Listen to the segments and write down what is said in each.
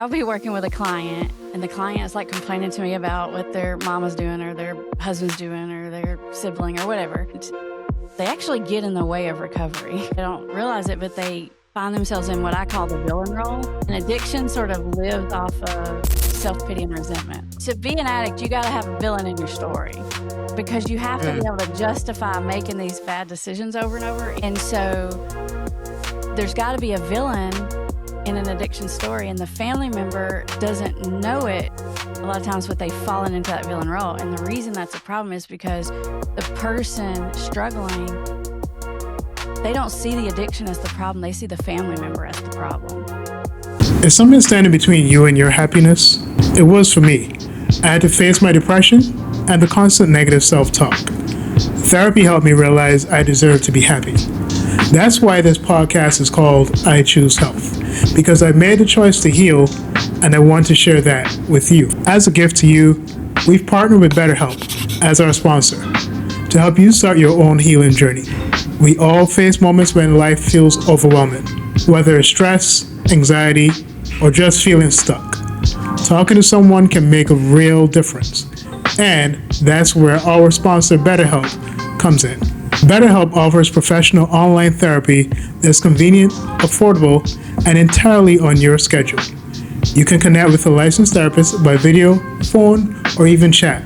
I'll be working with a client, and the client is like complaining to me about what their mama's doing or their husband's doing or their sibling or whatever. They actually get in the way of recovery. They don't realize it, but they find themselves in what I call the villain role. And addiction sort of lives off of self-pity and resentment. To be an addict, you got to have a villain in your story because you have to be able to justify making these bad decisions over and over. And so there's got to be a villain in an addiction story, and the family member doesn't know it a lot of times, but they've fallen into that villain role. And the reason that's a problem is because the person struggling, they don't see the addiction as the problem. They see the family member as the problem. Is something standing between you and your happiness? It was for me. I had to face my depression and the constant negative self-talk. Therapy helped me realize I deserve to be happy. That's why this podcast is called I Choose Health, because I made the choice to heal and I want to share that with you. As a gift to you, we've partnered with BetterHelp as our sponsor to help you start your own healing journey. We all face moments when life feels overwhelming, whether it's stress, anxiety, or just feeling stuck. Talking to someone can make a real difference. And that's where our sponsor BetterHelp comes in. BetterHelp offers professional online therapy that's convenient, affordable, and entirely on your schedule. You can connect with a licensed therapist by video, phone, or even chat,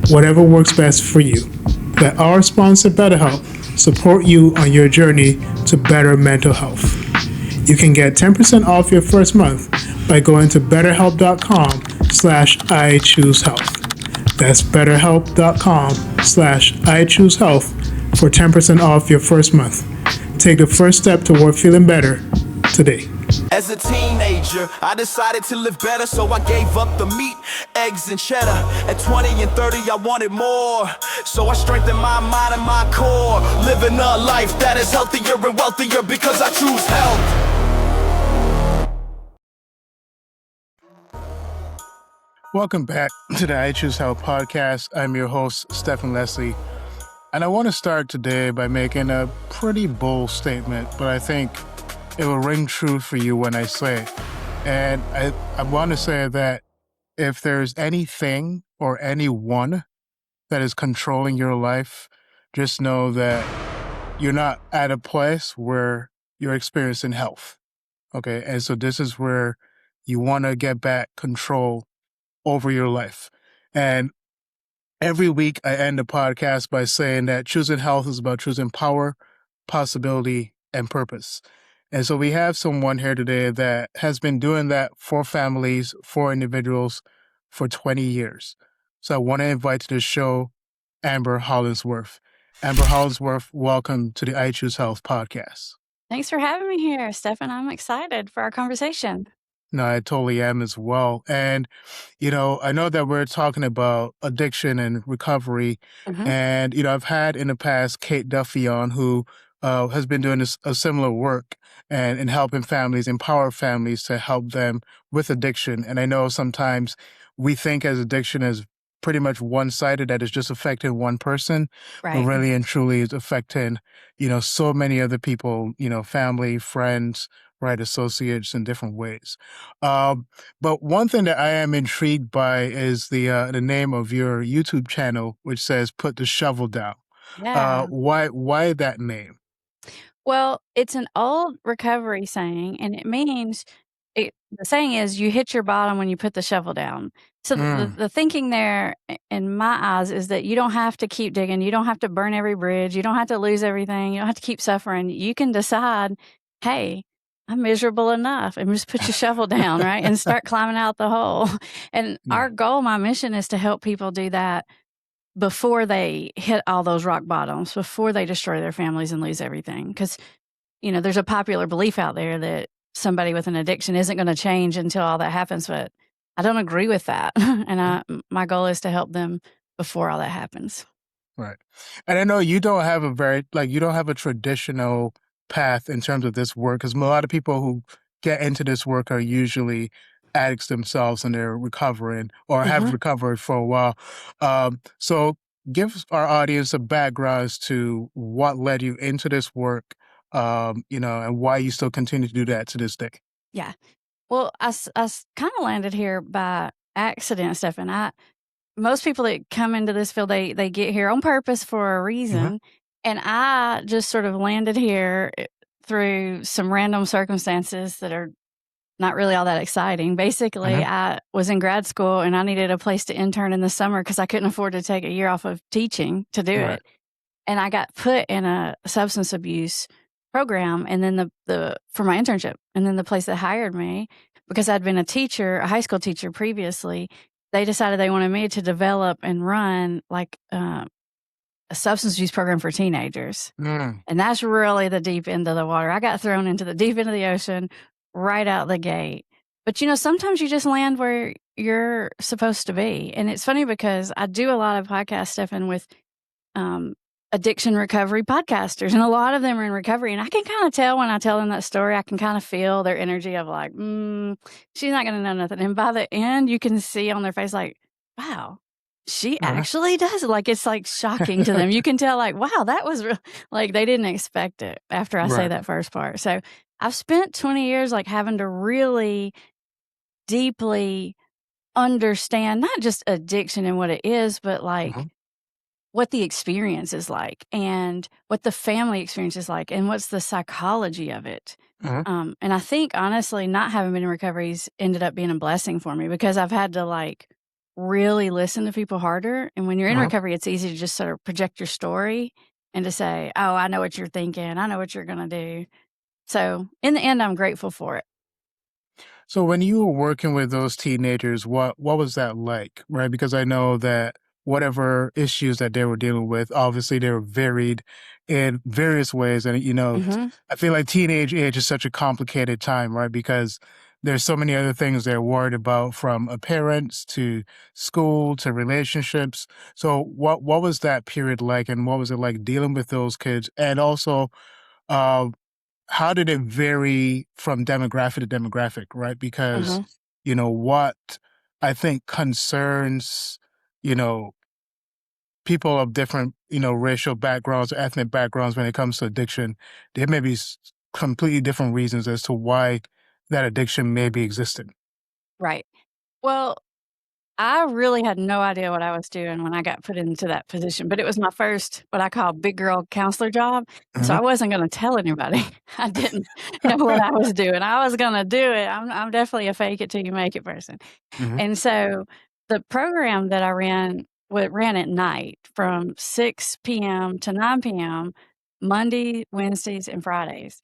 whatever works best for you. Let our sponsor BetterHelp support you on your journey to better mental health. You can get 10% off your first month by going to betterhelp.com/iChooseHealth. That's betterhelp.com/iChooseHealth for 10% off your first month. Take the first step toward feeling better today. As a teenager, I decided to live better, so I gave up the meat, eggs, and cheddar. At 20 and 30, I wanted more, so I strengthened my mind and my core. Living a life that is healthier and wealthier because I choose health. Welcome back to the I Choose Health podcast. I'm your host, Stephen Leslie. And I want to start today by making a pretty bold statement, but I think it will ring true for you when I say it. And I want to say that if there's anything or anyone that is controlling your life, just know that you're not at a place where you're experiencing health. Okay. And so this is where you want to get back control over your life. And every week I end the podcast by saying that choosing health is about choosing power, possibility, and purpose. And so we have someone here today that has been doing that for families, for individuals for 20 years. So I want to invite to the show Amber Hollingsworth. Amber Hollingsworth, welcome to the I Choose Health podcast. Thanks for having me here, Stefan. I'm excited for our conversation. No, I totally am as well. And, I know that we're talking about addiction and recovery. And, I've had in the past Kate Duffy on who has been doing a similar work and helping families, empower families to help them with addiction. And I know sometimes we think as addiction as pretty much one-sided, that it's just affecting one person, but really and truly is affecting, so many other people, family, friends, right, associates in different ways. But one thing that I am intrigued by is the name of your YouTube channel, which says "Put the Shovel Down." Yeah. Why that name? Well, it's an old recovery saying, and it means the saying is you hit your bottom when you put the shovel down. So the thinking there, in my eyes, is that you don't have to keep digging. You don't have to burn every bridge. You don't have to lose everything. You don't have to keep suffering. You can decide, hey, I'm miserable enough, and just put your shovel down, right? And start climbing out the hole. And our goal, my mission, is to help people do that before they hit all those rock bottoms, before they destroy their families and lose everything. Because, there's a popular belief out there that somebody with an addiction isn't going to change until all that happens, but I don't agree with that. And my goal is to help them before all that happens. Right. And I know you don't have you don't have a traditional path in terms of this work, because a lot of people who get into this work are usually addicts themselves and they're recovering or have recovered for a while. So give our audience a background as to what led you into this work, and why you still continue to do that to this day. Yeah. Well, I kind of landed here by accident, Stephen. Most people that come into this field, they get here on purpose for a Mhm. reason, and I just sort of landed here through some random circumstances that are not really all that exciting. Basically, Mhm. I was in grad school and I needed a place to intern in the summer because I couldn't afford to take a year off of teaching to do Right. it. And I got put in a substance abuse program, and then the for my internship, and then the place that hired me, because I'd been a teacher, a high school teacher previously, they decided they wanted me to develop and run like a substance abuse program for teenagers. Mm. And that's really the deep end of the water. I got thrown into the deep end of the ocean right out the gate. But sometimes you just land where you're supposed to be. And it's funny because I do a lot of podcast stuff and with um, addiction recovery podcasters, and a lot of them are in recovery. And I can kind of tell when I tell them that story, I can kind of feel their energy of like, she's not going to know nothing. And by the end, you can see on their face, like, wow, she Uh-huh. actually does it. Like, it's like shocking to them. You can tell, like, wow, that was real. Like, they didn't expect it after I say Right. that first part. So I've spent 20 years like having to really deeply understand not just addiction and what it is, but like Mhm. what the experience is like and what the family experience is like and what's the psychology of it. Mhm. And I think honestly, not having been in recovery's ended up being a blessing for me because I've had to like really listen to people harder. And when you're in Mhm. recovery, it's easy to just sort of project your story and to say, oh, I know what you're thinking. I know what you're going to do. So in the end, I'm grateful for it. So when you were working with those teenagers, what was that like, right? Because I know that whatever issues that they were dealing with, obviously they were varied in various ways. And Hmm. I feel like teenage age is such a complicated time, right? Because there's so many other things they're worried about, from appearance to school to relationships. So what was that period like, and what was it like dealing with those kids? And also, uh, how did it vary from demographic to demographic, right? Because, Hmm. what I think concerns, you know, people of different, racial backgrounds, ethnic backgrounds when it comes to addiction, there may be completely different reasons as to why that addiction may be existing. Right. Well, I really had no idea what I was doing when I got put into that position, but it was my first, what I call big girl counselor job. And so Hmm. I wasn't going to tell anybody. I didn't know what I was doing. I was going to do it. I'm definitely a fake it till you make it person. Hmm. And so the program that I ran at night from 6 p.m. to 9 p.m., Monday, Wednesdays, and Fridays.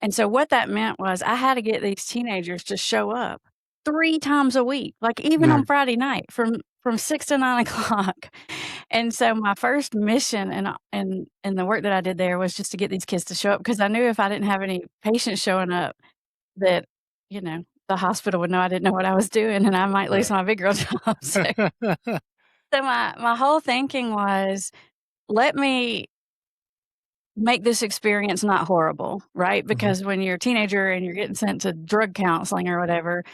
And so what that meant was I had to get these teenagers to show up 3 times a week, like, even on Friday night from 6 to 9 o'clock. And so my first mission and the work that I did there was just to get these kids to show up because I knew if I didn't have any patients showing up that, the hospital would know I didn't know what I was doing and I might lose Right. my big girl job. So my whole thinking was, let me make this experience not horrible, right? Hmm. Because when you're a teenager and you're getting sent to drug counseling or whatever,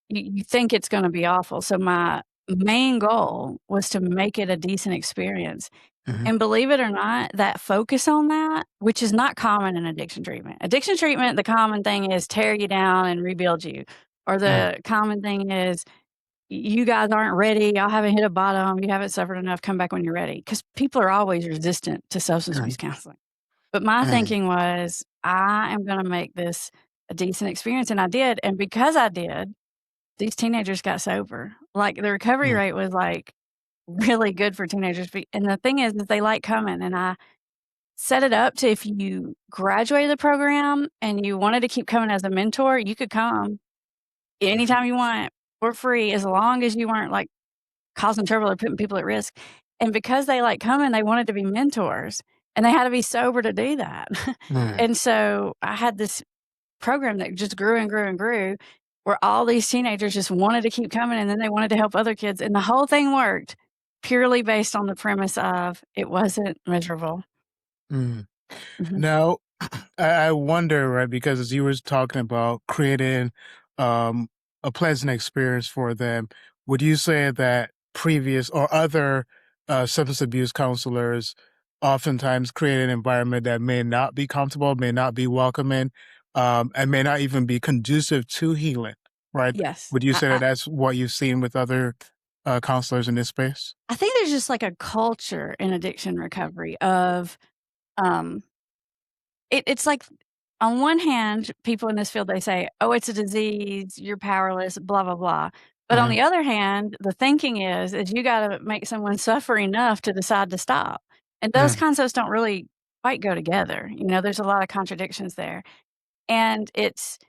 you think it's gonna be awful. So my main goal was to make it a decent experience. Hmm. And believe it or not, that focus on that, which is not common in addiction treatment. Addiction treatment, the common thing is tear you down and rebuild you. Or Right. the common thing is, you guys aren't ready, y'all haven't hit a bottom, you haven't suffered enough, come back when you're ready. Because people are always resistant to substance abuse counseling. But my Mhm. thinking was, I am gonna make this a decent experience, and I did. And because I did, these teenagers got sober. Like, the recovery Mm. rate was, like, really good for teenagers, and the thing is they like coming, and I set it up to if you graduated the program and you wanted to keep coming as a mentor, you could come Mhm. anytime you want for free as long as you weren't, like, causing trouble or putting people at risk, and because they like coming, they wanted to be mentors, and they had to be sober to do that. Mm. And so I had this program that just grew and grew and grew, where all these teenagers just wanted to keep coming, and then they wanted to help other kids, and the whole thing worked purely based on the premise of it wasn't miserable. Mm. Mhm, Now, I wonder, right, because as you were talking about creating um, a pleasant experience for them, would you say that previous or other substance abuse counselors oftentimes create an environment that may not be comfortable, may not be welcoming, and may not even be conducive to healing, right? Yes. Would you say that that's what you've seen with other counselors in this space? I think there's just like a culture in addiction recovery of, um, it's like on one hand, people in this field, they say, "Oh, it's a disease, you're powerless, blah, blah, blah." But on Mm-hmm. the other hand, the thinking is you gotta make someone suffer enough to decide to stop. And those Mm-hmm. concepts don't really quite go together. There's a lot of contradictions there. And it's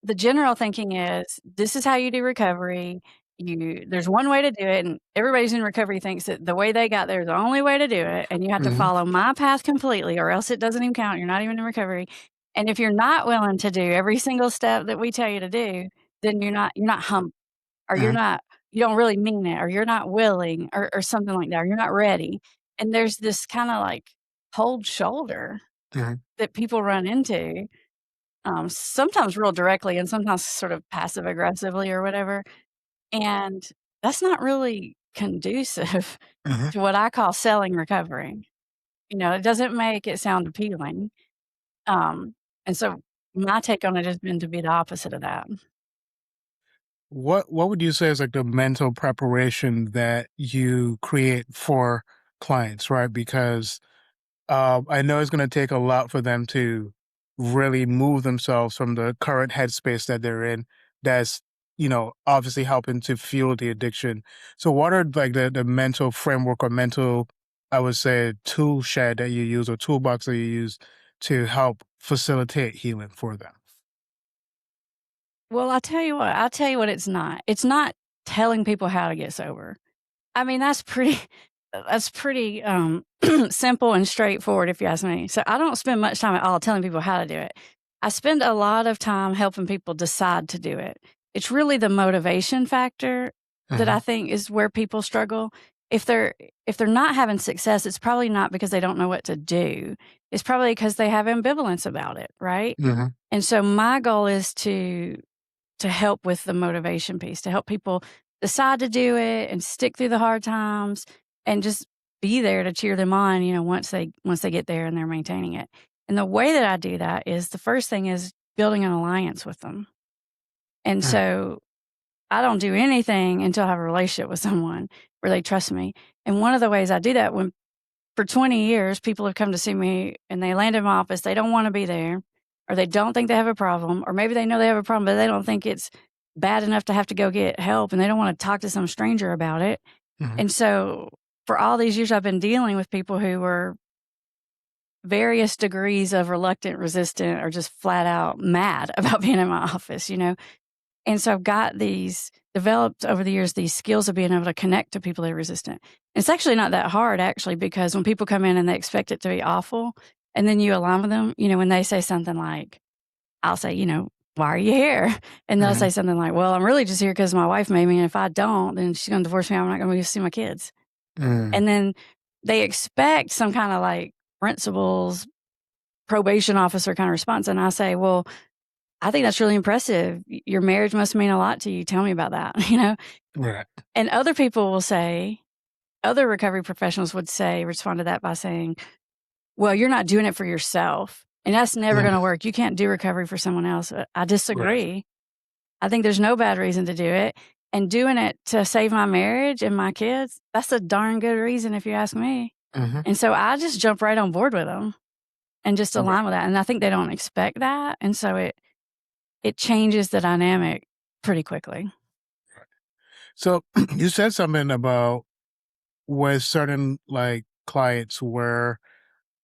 the general thinking is this is how you do recovery. There's one way to do it, and everybody's in recovery thinks that the way they got there is the only way to do it, and you have to Mm-hmm. follow my path completely, or else it doesn't even count. You're not even in recovery. And if you're not willing to do every single step that we tell you to do, then you're not humble, or Mm-hmm. you don't really mean it, or you're not willing, or something like that, or you're not ready. And there's this kind of like cold shoulder Mm-hmm. that people run into, sometimes real directly and sometimes sort of passive aggressively or whatever. And that's not really conducive Mm-hmm. to what I call selling recovery. It doesn't make it sound appealing. And so my take on it has been to be the opposite of that. What would you say is like the mental preparation that you create for clients, right? Because I know it's going to take a lot for them to really move themselves from the current headspace that they're in. That's obviously helping to fuel the addiction. So, what are like the mental framework or mental, I would say, tool shed that you use or toolbox that you use to help facilitate healing for them? Well, I'll tell you what it's not. It's not telling people how to get sober. I mean, that's pretty simple and straightforward if you ask me. So I don't spend much time at all telling people how to do it. I spend a lot of time helping people decide to do it. It's really the motivation factor that Mm-hmm. I think is where people struggle. If they're if they're not having success, it's probably not because they don't know what to do. It's probably because they have ambivalence about it, right? Mm-hmm. And so my goal is to help with the motivation piece, to help people decide to do it and stick through the hard times and just be there to cheer them on, once they get there and they're maintaining it. And the way that I do that is the first thing is building an alliance with them. And so I don't do anything until I have a relationship with someone where they trust me. And one of the ways I do that, when for 20 years people have come to see me and they land in my office, they don't want to be there, or they don't think they have a problem, or maybe they know they have a problem, but they don't think it's bad enough to have to go get help, and they don't want to talk to some stranger about it. Mm-hmm. And so for all these years, I've been dealing with people who were various degrees of reluctant, resistant, or just flat out mad about being in my office. And so I've got developed over the years these skills of being able to connect to people that are resistant. It's actually not that hard, actually, because when people come in and they expect it to be awful, and then you align with them, when they say something like, I'll say, why are you here? And they'll Mm-hmm. say something like, well, I'm really just here because my wife made me. And if I don't, then she's going to divorce me. I'm not going to be see my kids. Mm-hmm. And then they expect some kind of like principal's probation officer kind of response. And I say, well, I think that's really impressive. Your marriage must mean a lot to you. Tell me about that. Right. And other people will say, other recovery professionals would respond to that by saying, well, you're not doing it for yourself. And that's never going Mm-hmm. to work. You can't do recovery for someone else. I Right. disagree. I think there's no bad reason to do it. And doing it to save my marriage and my kids, that's a darn good reason if you ask me. Mm-hmm. And so I just jump right on board with them and just Right. align with that. And I think they don't expect that. And so it changes the dynamic pretty quickly. So you said something about with certain like clients where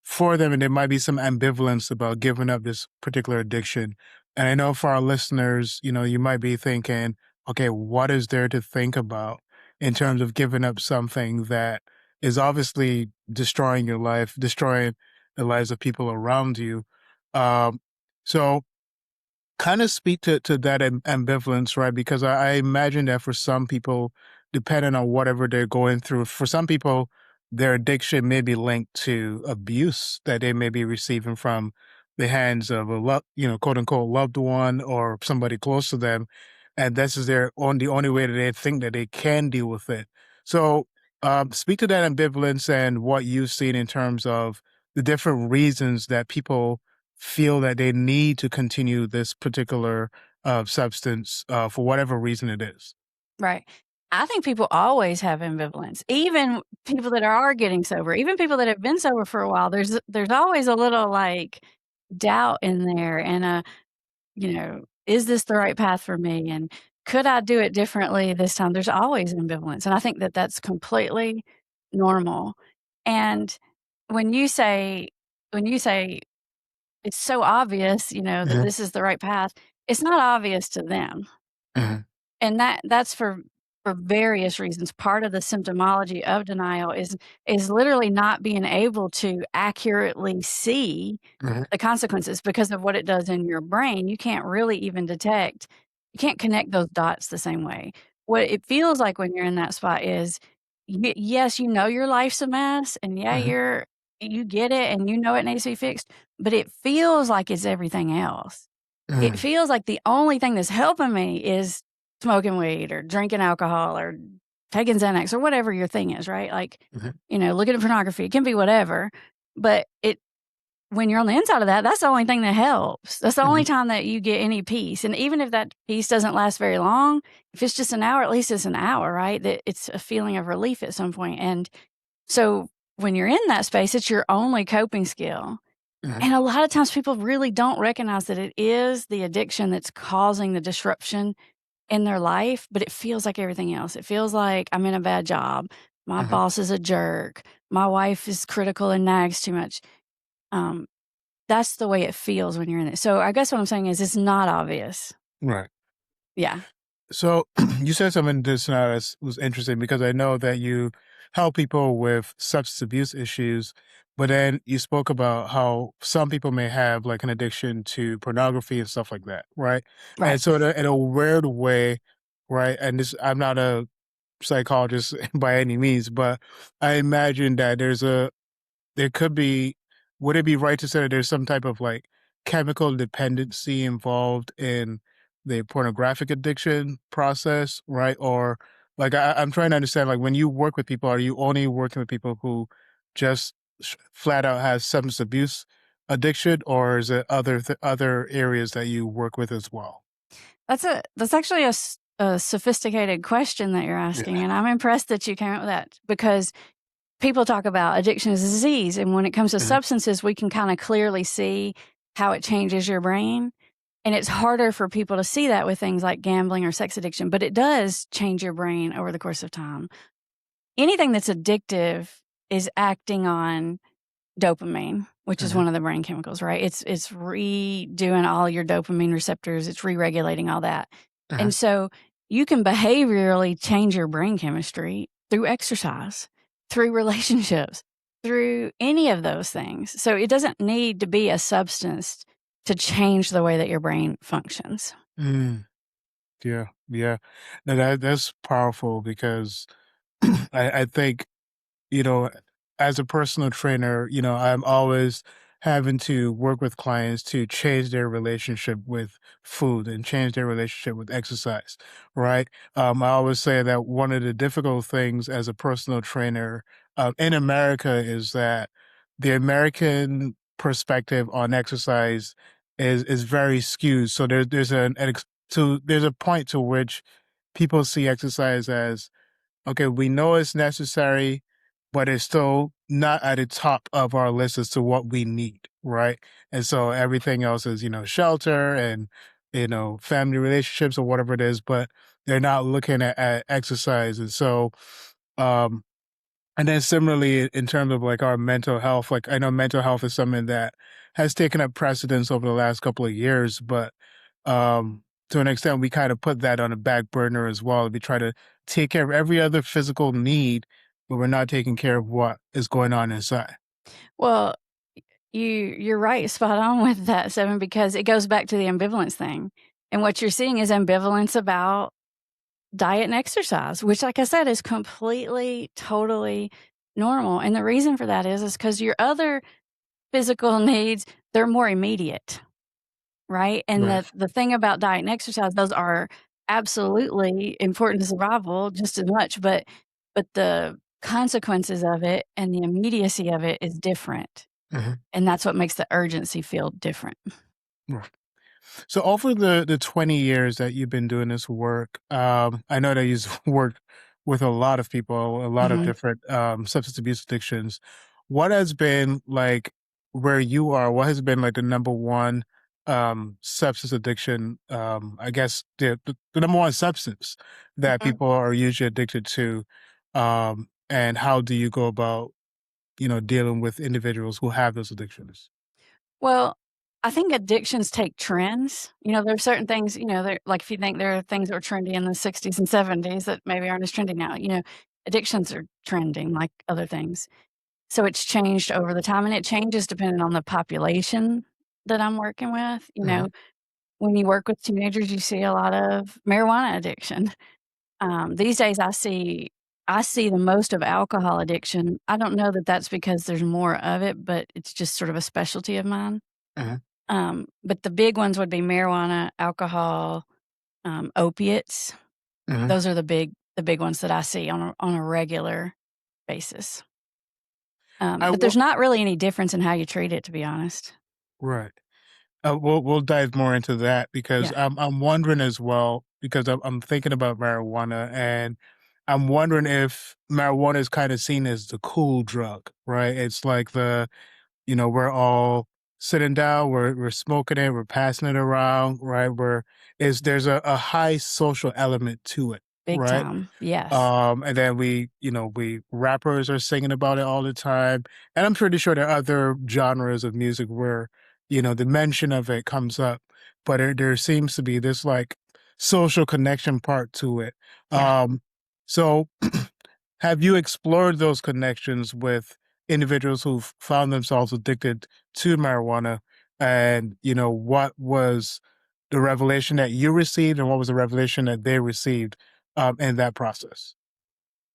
for them and there might be some ambivalence about giving up this particular addiction. And I know for our listeners, you might be thinking, okay, what is there to think about in terms of giving up something that is obviously destroying your life, destroying the lives of people around you? Um, so kind of speak to that ambivalence, right? Because I imagine that for some people, depending on whatever they're going through, for some people, their addiction may be linked to abuse that they may be receiving from the hands of quote unquote loved one or somebody close to them, and this is the only way that they think that they can deal with it. So, speak to that ambivalence and what you've seen in terms of the different reasons that people feel that they need to continue this particular substance for whatever reason it is. Right. I think people always have ambivalence. Even people that are getting sober, even people that have been sober for a while, there's always a little like doubt in there and is this the right path for me? And could I do it differently this time? There's always ambivalence. And I think that that's completely normal. And when you say it's so obvious, that Mhm, this is the right path, it's not obvious to them. mhm, And that's for various reasons. Part of the symptomology of denial is literally not being able to accurately see mhm, the consequences because of what it does in your brain. You can't really even detect you can't connect those dots the same way. What it feels like when you're in that spot is, yes, your life's a mess, and yeah, mhm, you get it, and it needs to be fixed, but it feels like it's everything else. It mhm, feels like the only thing that's helping me is smoking weed or drinking alcohol or taking Xanax or whatever your thing is, right? Like, mhm, looking at pornography. It can be whatever, but when you're on the inside of that, that's the only thing that helps. That's the only mhm, time that you get any peace. And even if that peace doesn't last very long, if it's just an hour, at least it's an hour, right? That it's a feeling of relief at some point. And so when you're in that space, it's your only coping skill. mhm, And a lot of times people really don't recognize that it is the addiction that's causing the disruption in their life, but it feels like everything else. It feels like I'm in a bad job. My mhm. boss is a jerk. My wife is critical and nags too much. Um, that's the way it feels when you're in it. So I guess what I'm saying is it's not obvious. Right. Yeah. So you said something just now that was interesting because I know that you help people with substance abuse issues, but then you spoke about how some people may have like an addiction to pornography and stuff like that, right? Right. And so in a weird way, right? And this, I'm not a psychologist by any means, but I imagine that there could be, would it be right to say that there's some type of like chemical dependency involved in the pornographic addiction process, right? Or like, I'm trying to understand, like when you work with people, are you only working with people who just flat out has substance abuse addiction, or is it other areas that you work with as well? That's actually a sophisticated question that you're Yeah. asking, and I'm impressed that you came up with that because people talk about addiction as a disease, and when it comes to Mhm, substances, we can kind of clearly see how it changes your brain. And it's harder for people to see that with things like gambling or sex addiction, but it does change your brain over the course of time. Anything that's addictive is acting on dopamine, which is mhm, one of the brain chemicals, right? It's redoing all your dopamine receptors, it's re-regulating all that. mhm, And so you can behaviorally change your brain chemistry through exercise, through relationships, through any of those things. So it doesn't need to be a substance to change the way that your brain functions. mm, yeah, yeah. No, that's powerful because I think, you know, as a personal trainer, I'm always having to work with clients to change their relationship with food and change their relationship with exercise, right? I always say that one of the difficult things as a personal trainer in America is that the American perspective on exercise is very skewed. So there's a point to which people see exercise as, okay, we know it's necessary, but it's still not at the top of our list as to what we need, right? And so everything else is, shelter and, family relationships or whatever it is, but they're not looking at exercise. And so, um, and then similarly, in terms of like our mental health, like I know mental health is something that has taken up precedence over the last couple of years, but to an extent, we kind of put that on a back burner as well. We try to take care of every other physical need, but we're not taking care of what is going on inside. Well, you're right, spot on with that, Seven, because it goes back to the ambivalence thing. And what you're seeing is ambivalence about diet and exercise, which, like I said, is completely, totally normal. And the reason for that is because your other physical needs, they're more immediate, right? And Right. the thing about diet and exercise, those are absolutely important to survival just as much, but the consequences of it and the immediacy of it is different. Mhm. And that's what makes the urgency feel different. Right. So over the 20 years that you've been doing this work, I know that you've worked with a lot of people, a lot of Hmm. different substance abuse addictions. What has been like where you are? What has been like the number one substance addiction? I guess the number one substance that Hmm. people are usually addicted to, and how do you go about dealing with individuals who have those addictions? Well, I think addictions take trends. There are certain things, like if you think there are things that were trendy in the 60s and 70s that maybe aren't as trendy now, addictions are trending like other things. So it's changed over the time and it changes depending on the population that I'm working with. Hmm. When you work with teenagers, you see a lot of marijuana addiction. These days I see the most of alcohol addiction. I don't know that that's because there's more of it, but it's just sort of a specialty of mine. Hmm. But the big ones would be marijuana, alcohol, opiates. Hmm. Those are the big ones that I see on a regular basis. I But wa- there's not really any difference in how you treat it, to be honest. right. We'll dive more into that because Yeah. I'm wondering as well because I'm thinking about marijuana and I'm wondering if marijuana is kind of seen as the cool drug, right? It's like we're all sitting down, we're smoking it, we're passing it around, right? There's a high social element to it, Big right? time. Yes. And then we rappers are singing about it all the time. And I'm pretty sure there are other genres of music where, the mention of it comes up, but there seems to be this like social connection part to it. Yeah. So have you explored those connections with individuals who've found themselves addicted to marijuana? And, what was the revelation that you received and what was the revelation that they received in that process?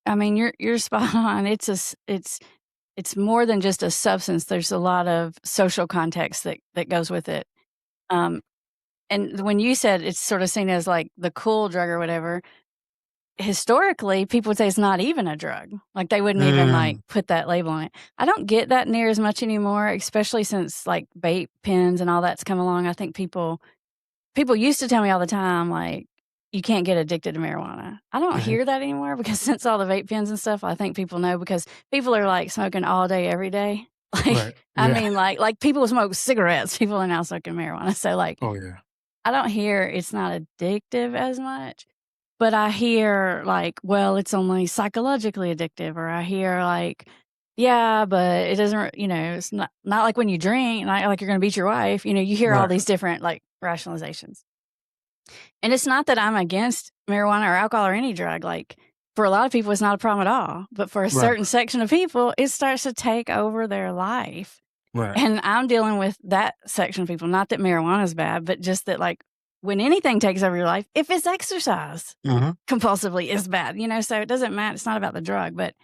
I mean, you're spot on. It's more than just a substance. There's a lot of social context that goes with it. Um, and when you said it's sort of seen as like the cool drug or whatever, historically, people would say it's not even a drug. Like they wouldn't even like Mm, put that label on it. I don't get that near as much anymore, especially since like vape pens and all that's come along. I think people used to tell me all the time, like, you can't get addicted to marijuana. I don't mhm, hear that anymore because since all the vape pens and stuff, I think people know because people are like smoking all day, every day. right. Like, I Yeah. mean, like people smoke cigarettes, people are now smoking marijuana. So, like, Oh, yeah. I don't hear it's not addictive as much, but I hear like, well, it's only psychologically addictive, or I hear like, yeah, but it doesn't, it's not like when you drink, not like you're going to beat your wife. You hear all Right. these different like rationalizations. And it's not that I'm against marijuana or alcohol or any drug. Like, for a lot of people, it's not a problem at all. But for a Right. certain section of people, it starts to take over their life. Right. And I'm dealing with that section of people. Not that marijuana is bad, but just that, like, when anything takes over your life, if it's exercise Hmm. compulsively, is bad, So it doesn't matter. It's not about the drug. But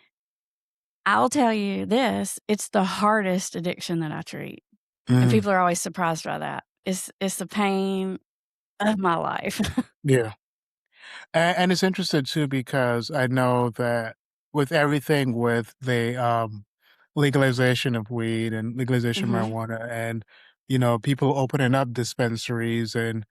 I'll tell you this, it's the hardest addiction that I treat. And Mm, people are always surprised by that. It's the pain of my life. yeah. And it's interesting too because I know that with everything with the legalization of weed and legalization of Hmm. marijuana and people opening up dispensaries and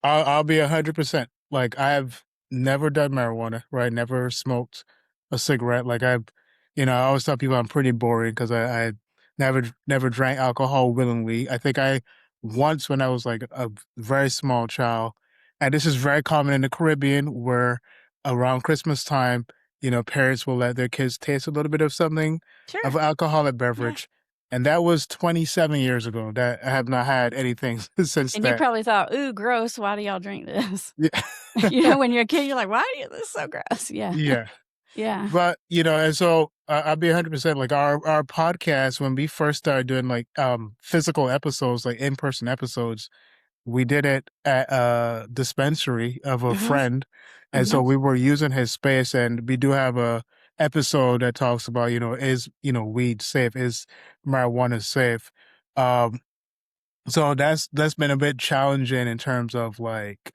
I'll be 100%. Like I've never done marijuana, right? Never smoked a cigarette. Like I always tell people I'm pretty boring because I never drank alcohol willingly. I think I once when I was like a very small child, and this is very common in the Caribbean where around Christmas time, parents will let their kids taste a little bit of something of Sure. an alcoholic Yeah. beverage. And that was 27 years ago. That I have not had anything since And you that. probably thought, "Ooh, gross, why do y'all drink this?" Yeah. When you're a kid, you're like, "Why are you this is so gross?" Yeah. Yeah. Yeah. But, and so I'll be 100% like our podcast, when we first started doing like physical episodes, like in person episodes, we did it at a dispensary of a Mhm. friend. And so Mhm. we were using his space and we do have a episode that talks about, is, weed safe? Is marijuana safe? Um, so that's been a bit challenging in terms of like,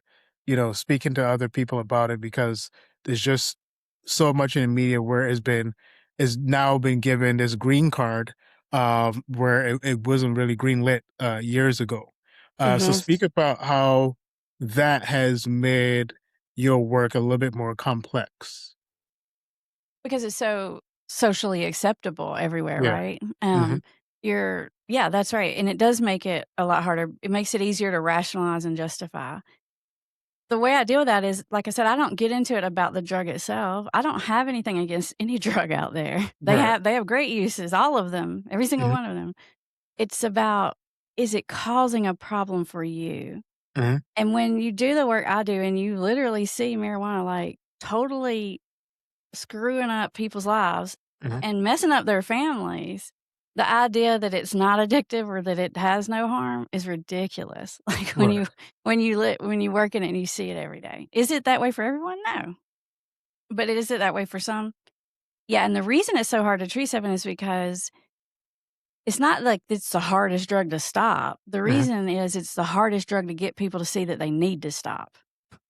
speaking to other people about it because there's just so much in the media where is now been given this green card where it wasn't really green lit years ago. So Hmm. speak about how that has made your work a little bit more complex. Because it's so socially acceptable everywhere, Yeah. right? Mhm. Yeah, that's right. And it does make it a lot harder. It makes it easier to rationalize and justify. The way I deal with that is, like I said, I don't get into it about the drug itself. I don't have anything against any drug out there. Right. They have great uses, all of them, every single Mhm. one of them. It's about, is it causing a problem for you? Mhm. And when you do the work I do and you literally see marijuana like totally screwing up people's lives Mhm. and messing up their families, the idea that it's not addictive or that it has no harm is ridiculous. Like Right. when you work in it and you see it every day. Is it that way for everyone? No. But is it that way for some? Yeah, and the reason it's so hard to treat someone is because it's not like it's the hardest drug to stop. The Mhm. reason is it's the hardest drug to get people to see that they need to stop.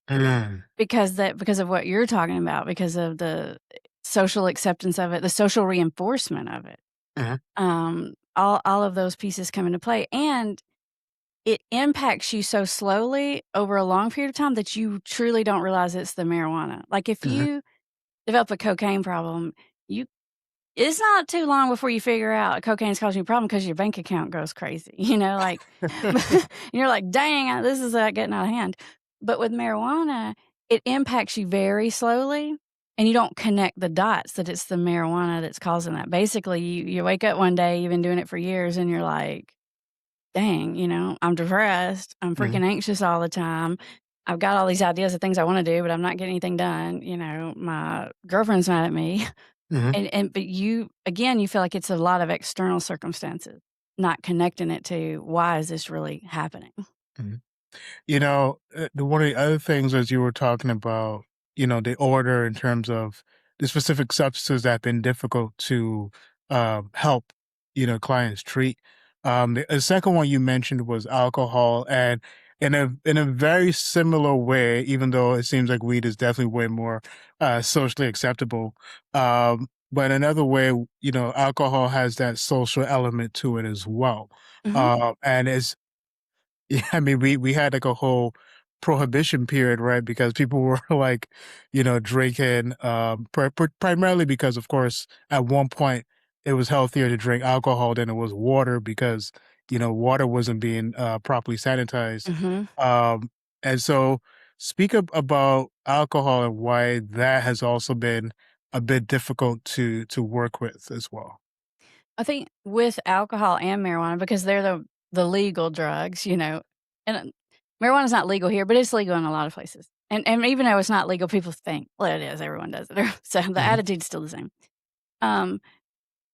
Mm. Because of what you're talking about, because of the social acceptance of it, the social reinforcement of it. Mhm. All of those pieces come into play, and it impacts you so slowly over a long period of time that you truly don't realize it's the marijuana. Like, if Mhm. you develop a cocaine problem, you it's not too long before you figure out cocaine's causing you a problem because your bank account goes crazy, like, you're like, "Dang, this is, getting out of hand." But with marijuana, it impacts you very slowly, and you don't connect the dots that it's the marijuana that's causing that. Basically, you wake up one day, you've been doing it for years, and you're like, "Dang, I'm depressed, I'm Mhm. freaking anxious all the time. I've got all these ideas of things I wanna do, but I'm not getting anything done, my girlfriend's mad at me." Mhm. But you again, you feel like it's a lot of external circumstances, not connecting it to why is this really happening? Mhm. One of the other things as you were talking about, the order in terms of the specific substances that have been difficult to help, clients treat. The second one you mentioned was alcohol, and in a very similar way, even though it seems like weed is definitely way more socially acceptable. But another way, alcohol has that social element to it as well. Mhm, And it's Yeah, I mean, we had like a whole prohibition period, right? Because people were like, drinking, primarily because, of course, at one point it was healthier to drink alcohol than it was water because, water wasn't being properly sanitized. mhm. Um, and so, about alcohol and why that has also been a bit difficult to work with as well. I think with alcohol and marijuana, because they're the legal drugs, and, marijuana's not legal here, but it's legal in a lot of places. And even though it's not legal, people think, "Well, it is, everyone does it." So the Hmm. attitude's still the same. Um,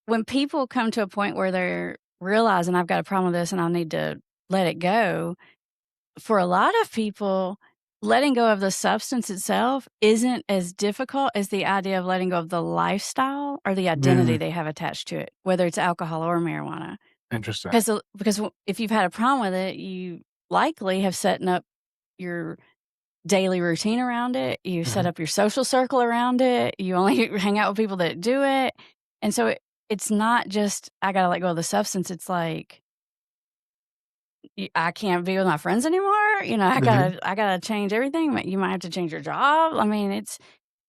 when people come to a point where they're realizing, "I've got a problem with this and I need to let it go," for a lot of people, letting go of the substance itself isn't as difficult as the idea of letting go of the lifestyle or the identity Mm, they have attached to it, whether it's alcohol or marijuana. interesting. Because if you've had a problem with it, you likely have setting up your daily routine around it. You set Hmm. up your social circle around it. You only hang out with people that do it. And so it's not just, I got to let go of the substance. It's like, I can't be with my friends anymore. Hmm. I gotta change everything. You might have to change your job. I mean,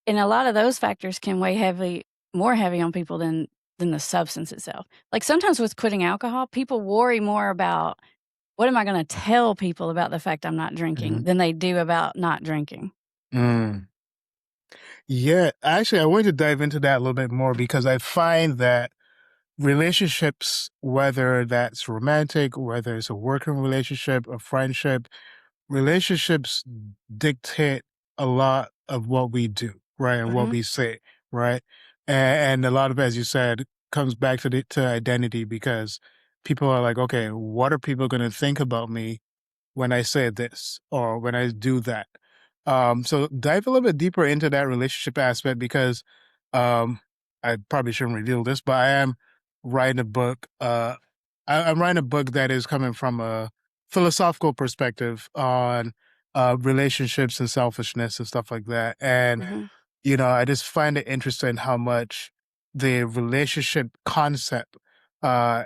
and a lot of those factors can weigh more heavy on people than the substance itself. Like, sometimes with quitting alcohol, people worry more about what am I going to tell people about the fact I'm not drinking Hmm. than they do about not drinking. Mm. Yeah, actually, I wanted to dive into that a little bit more because I find that relationships, whether that's romantic, whether it's a working relationship, a friendship, relationships dictate a lot of what we do, right? And what Hmm. we say, right? And a lot of, as you said, comes back to identity because people are like, okay, what are people going to think about me when I say this or when I do that. So dive a little bit deeper into that relationship aspect because um, I probably shouldn't reveal this, but I am writing a book. I'm writing a book that is coming from a philosophical perspective on relationships and selfishness and stuff like that. And Hmm. I just find it interesting how much the relationship concept uh,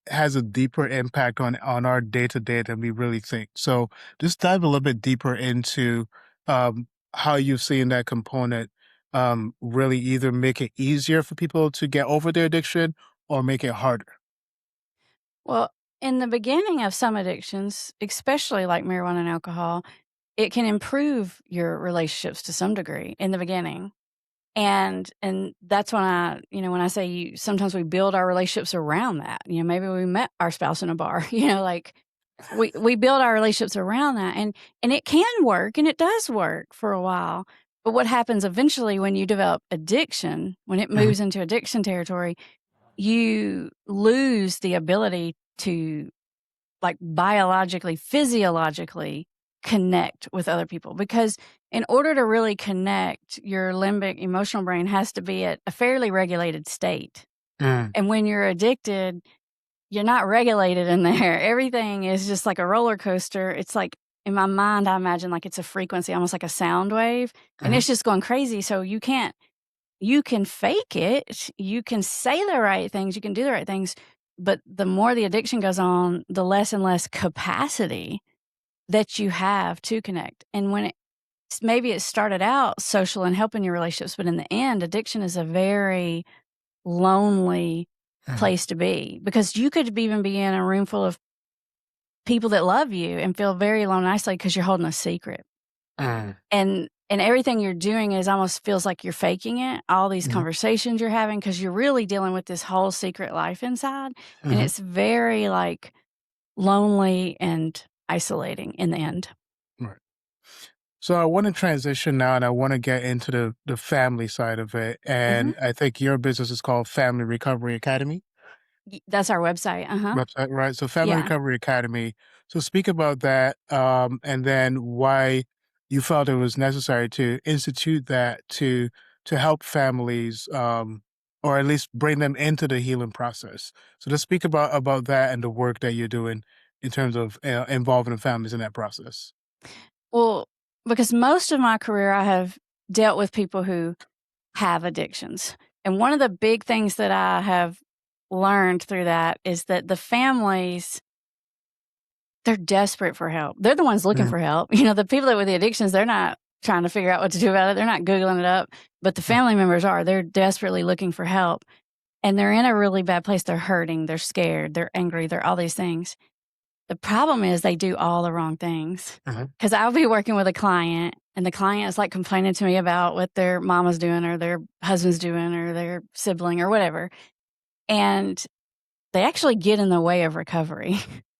has a deeper impact on our day to day than we really think. So just dive a little bit deeper into um, how you've seen that component really either make it easier for people to get over their addiction or make it harder. Well, in the beginning of some addictions, especially like marijuana and alcohol, it can improve your relationships to some degree in the beginning. And that's when when I say sometimes we build our relationships around that. Maybe we met our spouse in a bar, like we build our relationships around that, and it can work and it does work for a while. But what happens eventually when you develop addiction, when it Mhm. moves into addiction territory, you lose the ability to, like, biologically, physiologically connect with other people, because in order to really connect, your limbic emotional brain has to be at a fairly regulated state. Mm, And when you're addicted, you're not regulated in there. Everything is just like a roller coaster. It's like, in my mind, I imagine like it's a frequency, almost like a sound wave, and mhm, it's just going crazy. So you can fake it, you can say the right things, you can do the right things, but the more the addiction goes on, the less and less capacity that you have to connect. And when maybe it started out social and helping your relationships, but in the end, addiction is a very lonely mhm, place to be, because you could even be in a room full of people that love you and feel very alone and isolated because you're holding a secret. mm, And everything you're doing is almost feels like you're faking it. All these mhm, conversations you're having, because you're really dealing with this whole secret life inside, and mhm. it's very, like, lonely and isolating in the end. Right. So I want to transition now, and I want to get into the family side of it. Mhm. And I think your business is called Family Recovery Academy. That's our website, uh-huh. Website, right? So Family Yeah. Recovery Academy. So speak about that, and then why you felt it was necessary to institute that to help families, or at least bring them into the healing process. So just speak about that and the work that you're doing in terms of involving the families in that process. Well, because most of my career, I have dealt with people who have addictions, and one of the big things that I have learned through that is that the families, they're desperate for help. They're the ones looking Mhm, for help. The people that with the addictions, they're not trying to figure out what to do about it. They're not Googling it up, but the mhm, family members are. They're desperately looking for help, and they're in a really bad place. They're hurting, they're scared, they're angry, they're all these things. The problem is they do all the wrong things. mhm, Because I'll be working with a client, and the client is like complaining to me about what their mama's doing or their husband's doing or their sibling or whatever. And they actually get in the way of recovery.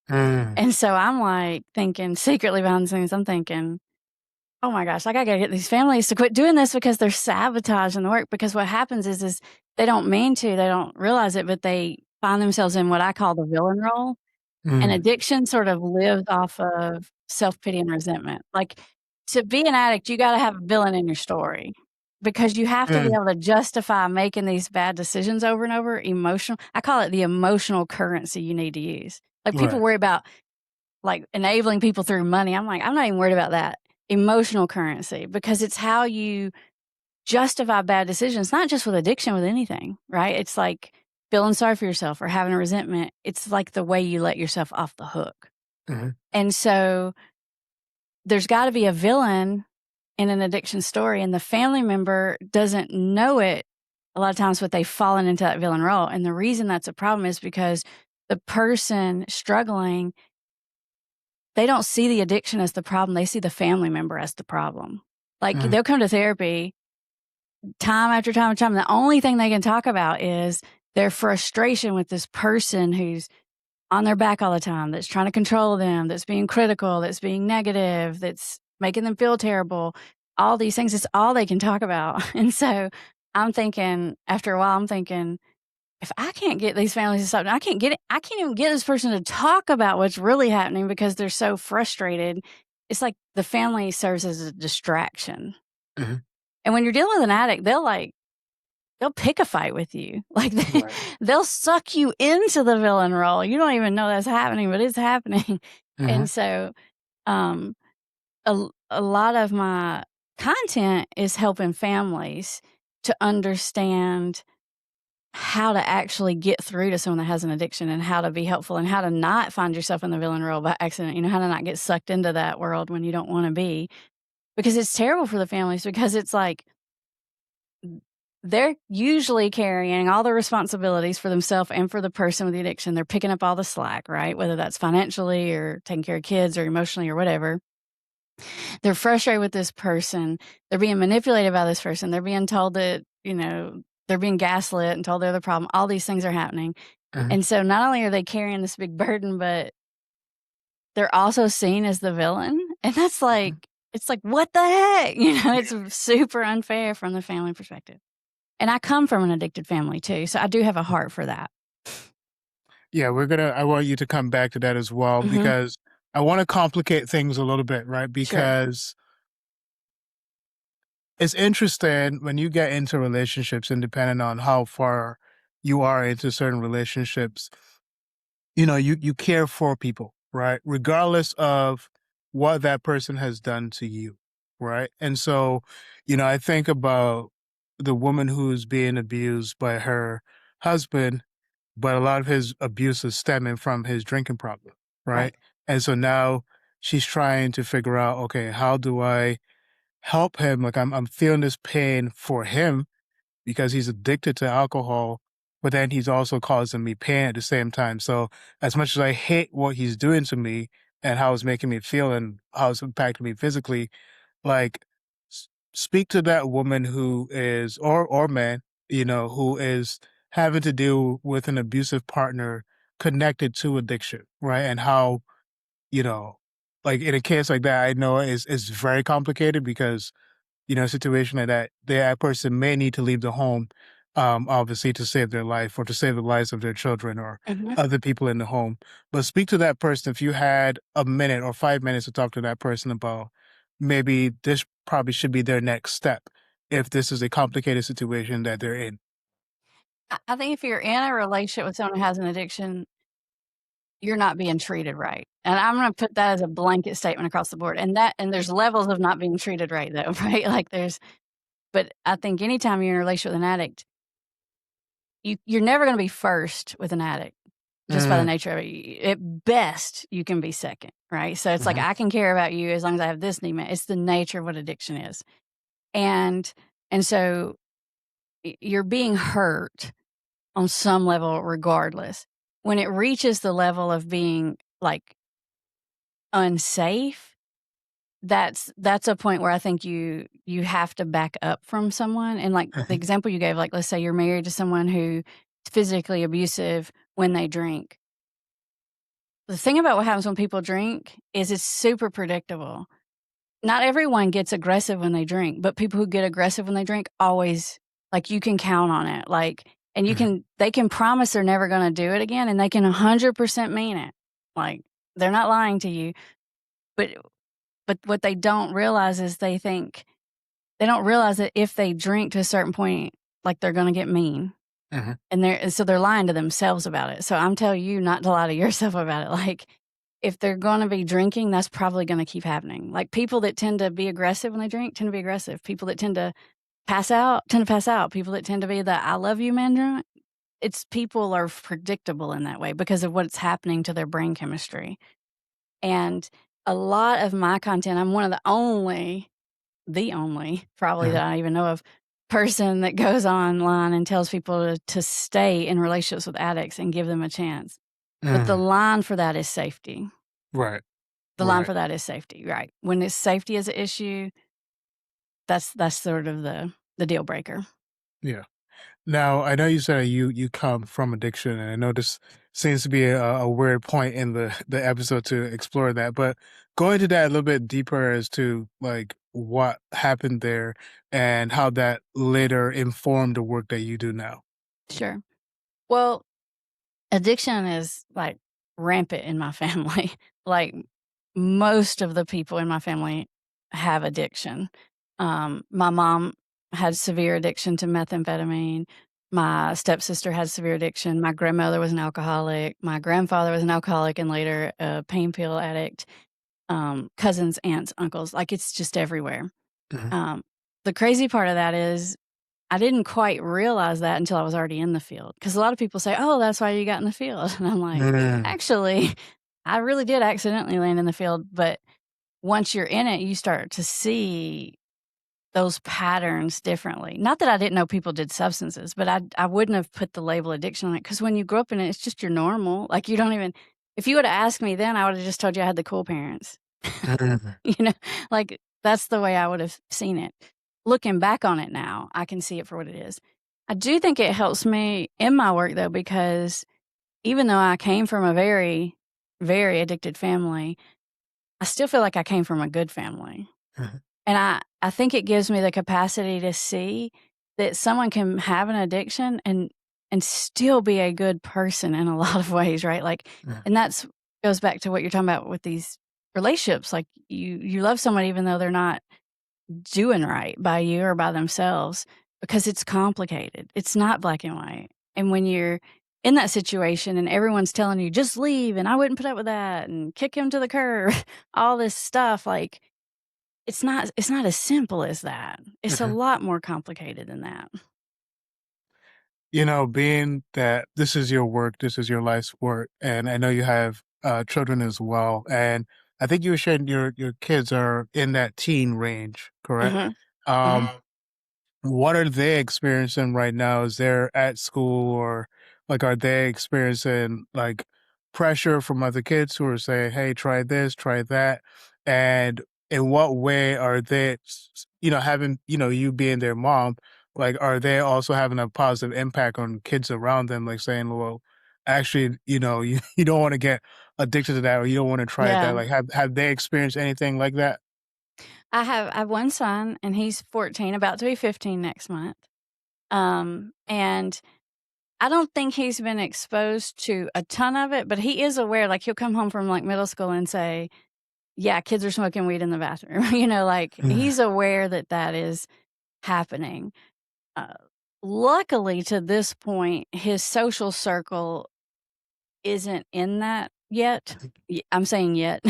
mm, And so I'm like thinking secretly behind the scenes, I'm thinking, oh my gosh, like, I gotta get these families to quit doing this because they're sabotaging the work. Because what happens is they don't mean to, they don't realize it, but they find themselves in what I call the villain role. And mm, addiction sort of lives off of self-pity and resentment. Like, to be an addict, you gotta have a villain in your story, because you have to be mm, able to justify making these bad decisions over and over. I call it the emotional currency you need to use. Like, people right. worry about, like, enabling people through money. I'm like, I'm not even worried about that. Emotional currency, because it's how you justify bad decisions, not just with addiction, with anything, right? It's like feeling sorry for yourself or having a resentment. It's like the way you let yourself off the hook. Mhm, And so there's got to be a villain in an addiction story, and the family member doesn't know it a lot of times, but they've fallen into that villain role. And the reason that's a problem is because the person struggling, they don't see the addiction as the problem. They see the family member as the problem. Like, mhm, they'll come to therapy time after time after time. The only thing they can talk about is their frustration with this person who's on their back all the time, that's trying to control them, that's being critical, that's being negative, that's making them feel terrible. All these things, it's all they can talk about. And so I'm thinking, after a while, I'm thinking, if I can't get these families to stop, I can't even get this person to talk about what's really happening because they're so frustrated. It's like the family serves as a distraction. mhm, And when you're dealing with an addict, they'll pick a fight with you. Like, right. they'll suck you into the villain role. You don't even know that's happening, but it's happening. Mhm, And so, um, a lot of my content is helping families to understand how to actually get through to someone that has an addiction and how to be helpful and how to not find yourself in the villain role by accident, how to not get sucked into that world when you don't want to be. Because it's terrible for the families because it's like they're usually carrying all the responsibilities for themselves and for the person with the addiction. They're picking up all the slack, right? Whether that's financially or taking care of kids or emotionally or whatever. They're frustrated with this person. They're being manipulated by this person. They're being told that, they're being gaslit and told they're the problem. All these things are happening. Mhm. And so not only are they carrying this big burden, but they're also seen as the villain. And that's like, it's like, what the heck? It's super unfair from the family perspective. And I come from an addicted family too. So I do have a heart for that. Yeah, I want you to come back to that as well Hmm. because I want to complicate things a little bit, right? Sure. Because it's interesting when you get into relationships and depending on how far you are into certain relationships, you care for people, right? Regardless of what that person has done to you, right? And so, I think about the woman who's being abused by her husband, but a lot of his abuse is stemming from his drinking problem, Right. right? And so now she's trying to figure out, okay, how do I help him? Like I'm feeling this pain for him because he's addicted to alcohol, but then he's also causing me pain at the same time. So as much as I hate what he's doing to me and how it's making me feel and how it's impacting me physically, like speak to that woman who is or man, who is having to deal with an abusive partner connected to addiction, right? And how, you know, like in a case like that, I know is very complicated because a situation like that person may need to leave the home, obviously to save their life or to save the lives of their children or Hmm. other people in the home. But speak to that person if you had a minute or 5 minutes to talk to that person about maybe this probably should be their next step if this is a complicated situation that they're in. I think if you're in a relationship with someone who has an addiction, you're not being treated right. And I'm gonna put that as a blanket statement across the board. And there's levels of not being treated right though, right? But I think anytime you're in a relationship with an addict, you're never gonna be first with an addict just by the Mm, nature of it. At best, you can be second, right? So it's like mhm, I can care about you as long as I have this need met. It's the nature of what addiction is. And and so you're being hurt on some level regardless. When it reaches the level of being like unsafe, that's a point where I think you have to back up from someone. And like the example you gave, like let's say you're married to someone who's physically abusive when they drink. The thing about what happens when people drink is it's super predictable. Not everyone gets aggressive when they drink, but people who get aggressive when they drink always, like, you can count on it. Like, and mhm, they can promise they're never going to do it again and they can 100% mean it. Like, they're not lying to you. But what they don't realize is they don't realize that if they drink to a certain point, like, they're going to get mean. mhm, And so they're lying to themselves about it. So I'm telling you not to lie to yourself about it. Like, if they're gonna be drinking, that's probably gonna keep happening. Like, people that tend to be aggressive when they drink tend to be aggressive. People that tend to pass out tend to pass out. People that tend to be the "I love you" man drunk, people are predictable in that way because of what's happening to their brain chemistry. And a lot of my content, I'm one of the only probably mhm, that I even know of, person that goes online and tells people to stay in relationships with addicts and give them a chance. But the mhm. line for that is safety. Right, The line right, for that is safety, right. When it's safety is an issue, that's sort of the deal breaker. yeah. Now, I know you said you come from addiction, and I know this seems to be a weird point in the episode to explore that, but go into that a little bit deeper as to like what happened there and how that later informed the work that you do now. Sure. Well, addiction is, like, rampant in my family. Like, most of the people in my family have addiction. My mom had severe addiction to methamphetamine. My stepsister had severe addiction. My grandmother was an alcoholic. My grandfather was an alcoholic and later a pain pill addict. Cousins, aunts, uncles, like, it's just everywhere. Mhm, Um, the crazy part of that is I didn't quite realize that until I was already in the field. Because a lot of people say, "Oh, that's why you got in the field." And I'm like, Mm. actually, I really did accidentally land in the field. But once you're in it, you start to see those patterns differently. Not that I didn't know people did substances, but I wouldn't have put the label addiction on it, because when you grow up in it, it's just your normal. Like, you don't even, if you would have asked me then, I would have just told you I had the cool parents. Mm. You know, like, that's the way I would have seen it. Looking back on it now, I can see it for what it is. I do think it helps me in my work, though, because even though I came from a very, very addicted family, I still feel like I came from a good family. Mhm. And I think it gives me the capacity to see that someone can have an addiction and still be a good person in a lot of ways, right? Like, Mm. and that's goes back to what you're talking about with these relationships. Like, you love someone even though they're not doing right by you or by themselves, because it's complicated. It's not black and white. And when you're in that situation and everyone's telling you, just leave, and I wouldn't put up with that, and kick him to the curb, all this stuff, like, it's not as simple as that. It's a Mhm. lot more complicated than that. Being that this is your work, this is your life's work, and I know you have children as well, and I think you were sharing your kids are in that teen range, correct? Mhm. Mhm. Um, what are they experiencing right now? Is they're at school, or like are they experiencing like pressure from other kids who are saying, "Hey, try this, try that," and in what way are they, having you being their mom? Like, are they also having a positive impact on kids around them? Like saying, "Well, actually, you don't want to get addicted to that, or you don't want to try that." Yeah. Like, have they experienced anything like that? I have one son, and he's 14, about to be 15 next month. And I don't think he's been exposed to a ton of it, but he is aware. Like, he'll come home from, like, middle school and say, "Yeah, kids are smoking weed in the bathroom." Like, Mm. he's aware that that is happening. Uh, Luckily, to this point, his social circle isn't in that yet. I'm saying yet.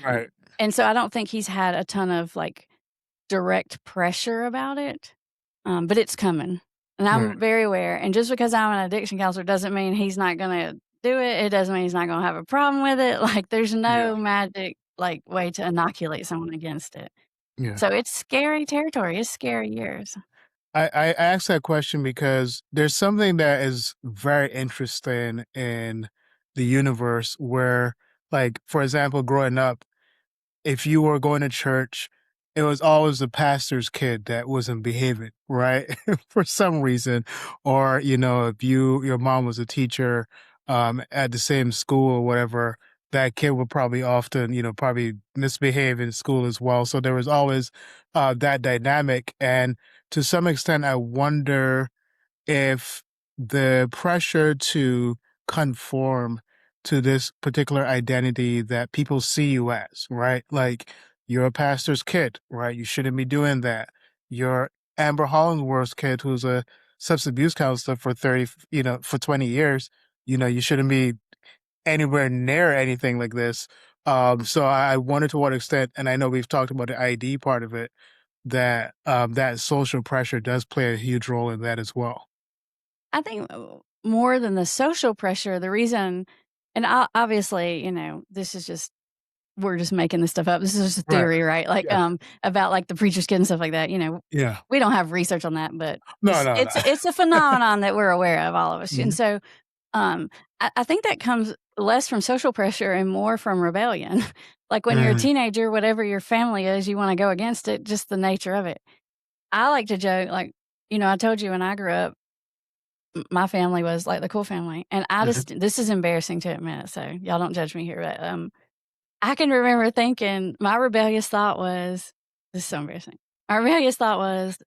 Right. And so I don't think he's had a ton of, like, direct pressure about it, but it's coming, and Right. I'm very aware. And just because I'm an addiction counselor doesn't mean he's not gonna do it. It doesn't mean he's not gonna have a problem with it. Like, there's Yeah. no magic, like, way to inoculate someone against it. Yeah. So it's scary territory. It's scary years. I asked that question because there's something that is very interesting in the universe where, like, for example, growing up, if you were going to church, it was always the pastor's kid that wasn't behaving, right? For some reason. Or, if your mom was a teacher at the same school or whatever, that kid would probably often, probably misbehave in school as well. So there was always that dynamic. And to some extent, I wonder if the pressure to conform to this particular identity that people see you as, right? Like, you're a pastor's kid, right? You shouldn't be doing that. You're Amber Hollingsworth's kid, who's a substance abuse counselor for 20 years. You shouldn't be anywhere near anything like this. So I wonder to what extent, and I know we've talked about the ID part of it, that that social pressure does play a huge role in that as well. I think more than the social pressure, the reason, and obviously, this is just, we're just making this stuff up. This is just a Right. theory, right? Like, Yeah. About, like, the preacher's kid and stuff like that. Yeah. We don't have research on that, but No, it's no, no. it's it's a phenomenon that we're aware of, all of us. And Mhm. so, I think that comes less from social pressure and more from rebellion. Like, when you're a Mm. teenager, whatever your family is, you want to go against it, just the nature of it. I like to joke, like, I told you when I grew up, my family was like the cool family, and I Mhm. just, this is embarrassing to admit, so y'all don't judge me here, but I can remember thinking my rebellious thought was, this is so embarrassing. My rebellious thought was,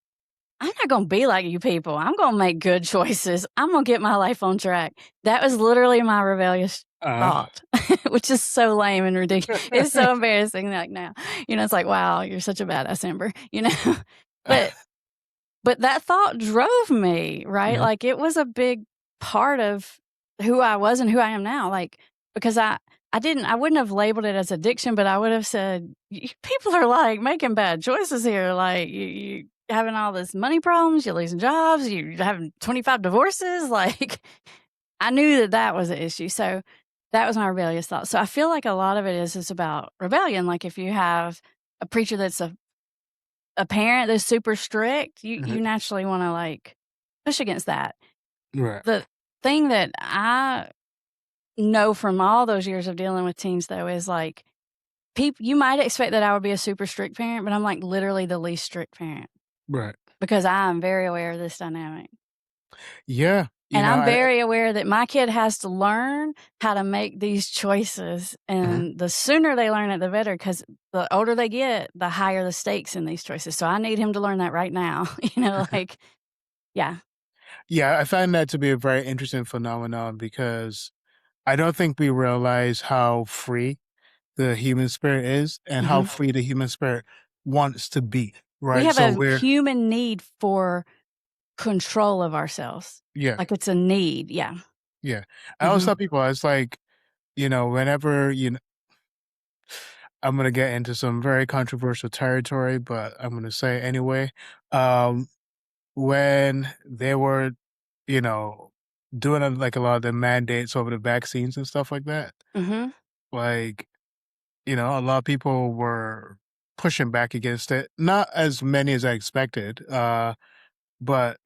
I'm not gonna be like you people. I'm gonna make good choices. I'm gonna get my life on track. That was literally my rebellious Uh-huh. thought, which is so lame and ridiculous. It's so embarrassing, like, now. It's like, wow, you're such a badass, Amber. But that thought drove me, right? Mhm. Like, it was a big part of who I was and who I am now. Like, because I wouldn't have labeled it as addiction, but I would have said, people are, like, making bad choices here. Like, having all this money problems, you're losing jobs, you're having 25 divorces. Like, I knew that was an issue. So that was my rebellious thought. So I feel like a lot of it is about rebellion. Like if you have a preacher that's a parent that's super strict, you naturally want to like push against that. Right. The thing that I know from all those years of dealing with teens though is like you might expect that I would be a super strict parent, but I'm like literally the least strict parent Right. because I am very aware of this dynamic. Yeah. And I'm very aware that my kid has to learn how to make these choices. And the sooner they learn it, the better, because the older they get, the higher the stakes in these choices. So I need him to learn that right now. Like, yeah. Yeah, I find that to be a very interesting phenomenon because I don't think we realize how free the human spirit is and how free the human spirit wants to be, We right? have So a human need for control of ourselves. yeah, Like it's a need. Yeah. yeah. I always tell people, it's like, whenever, I'm going to get into some very controversial territory, but I'm going to say it anyway. When they were, you know, doing like a lot of the mandates over the vaccines and stuff like that, like, a lot of people were pushing back against it. Not as many as I expected, but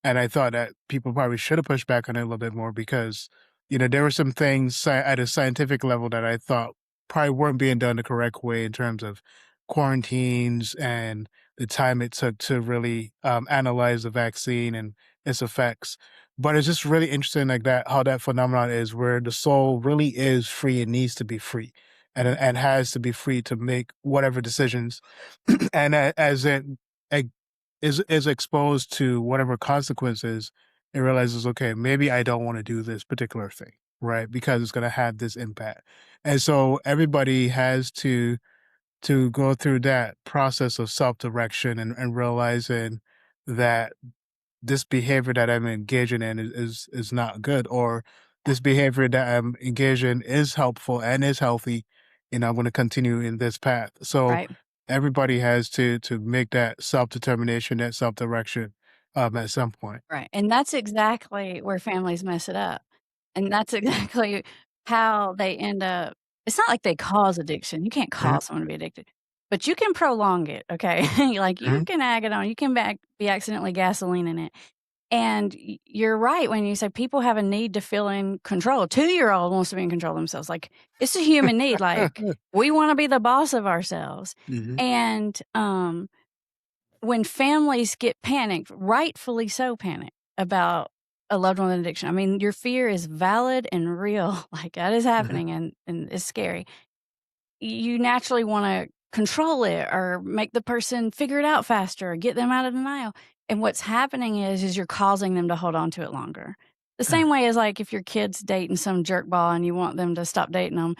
and I thought that people probably should have pushed back on it a little bit more because, there were some things at a scientific level that I thought probably weren't being done the correct way in terms of quarantines and the time it took to really analyze the vaccine and its effects. But it's just really interesting, like that, how that phenomenon is where the soul really is free and needs to be free and has to be free to make whatever decisions. And as it is exposed to whatever consequences, it realizes, okay, maybe I don't want to do this particular thing, right? Because it's going to have this impact. And so everybody has to go through that process of self-direction and realizing that this behavior that I'm engaging in is not good, or this behavior that I'm engaging is helpful and is healthy, I'm going to continue in this path. So Right. everybody has to make that self-determination, that self-direction at some point. Right. And that's exactly where families mess it up. And that's exactly how they end up. It's not like they cause addiction. You can't Mhm, cause someone to be addicted, but you can prolong it. Okay. Like you mhm, can ag it on, you can be accidentally gasoline in it. And you're right when you say people have a need to feel in control. A 2-year-old wants to be in control themselves. Like it's a human need. Like we want to be the boss of ourselves. mhm, And, when families get panicked, rightfully so panicked about a loved one with addiction. I mean, your fear is valid and real. Like that is mhm. happening and it's scary. You naturally want to control it or make the person figure it out faster or get them out of denial. And what's happening is you're causing them to hold on to it longer. The same way as like if your kid's dating some jerkball and you want them to stop dating them,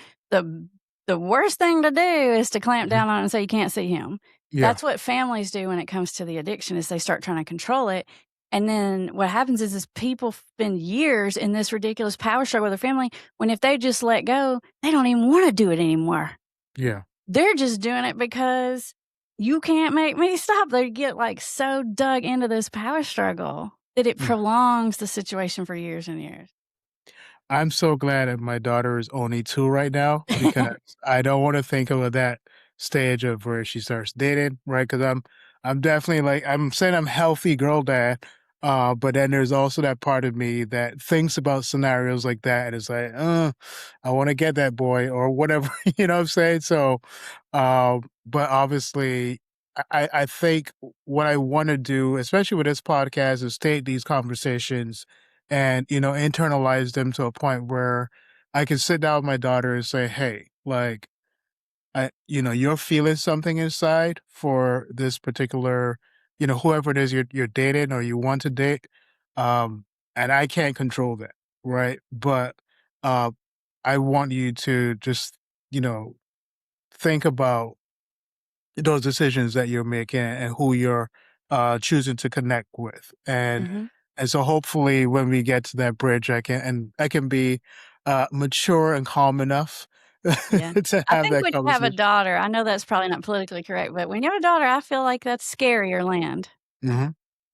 the worst thing to do is to clamp Mhm. down on it and say you can't see him. Yeah. That's what families do when it comes to the addiction is they start trying to control it. And then what happens is people spend years in this ridiculous power struggle with their family when if they just let go, they don't even want to do it anymore. Yeah. They're just doing it because you can't make me stop. They get like so dug into this power struggle that it Mm. prolongs the situation for years and years. I'm so glad that my daughter is only 2 right now because I don't want to think of that stage of where she starts dating, right? Because I'm definitely like I'm saying I'm healthy girl dad, but then there's also that part of me that thinks about scenarios like that and is like, I want to get that boy or whatever, you know what I'm saying? So, but obviously, I think what I want to do, especially with this podcast, is take these conversations and internalize them to a point where I can sit down with my daughter and say, hey, like you're feeling something inside for this particular whoever it is you're dating or you want to date, um and I can't control that, right? But uh I want you to just you know think about those decisions that you're making and who you're choosing to connect with. Mhm. And so hopefully when we get to that bridge, I can be mature and calm enough Yeah. to I have think that when you have a conversation. daughter, I know that's probably not politically correct, but when you have a daughter, I feel like that's scarier land. Hmm.